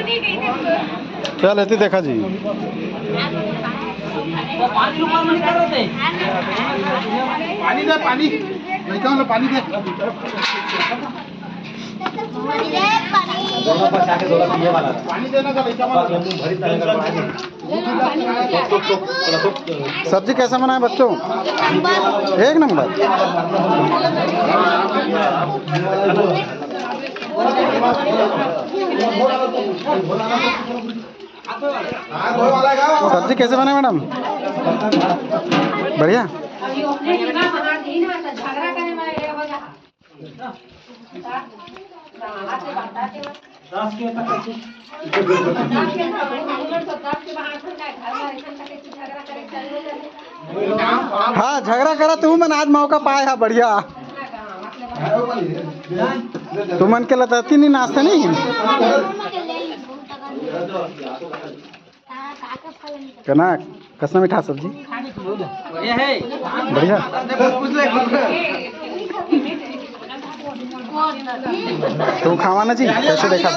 क्या लेती देखा जी। पानी दे, पानी पानी दे। पानी देना का सब्जी कैसा बनाए बच्चों? एक नंबर। सब्जी कैसे बनाए मैडम? बढ़िया। हाँ झगड़ा करा तू मन आज मौका पाया बढ़िया। तू मन के लताती नहीं नाश्ता नहीं कहना कसम मीठा सब्जी बढ़िया। तुम खावा ना जी कैसे देखा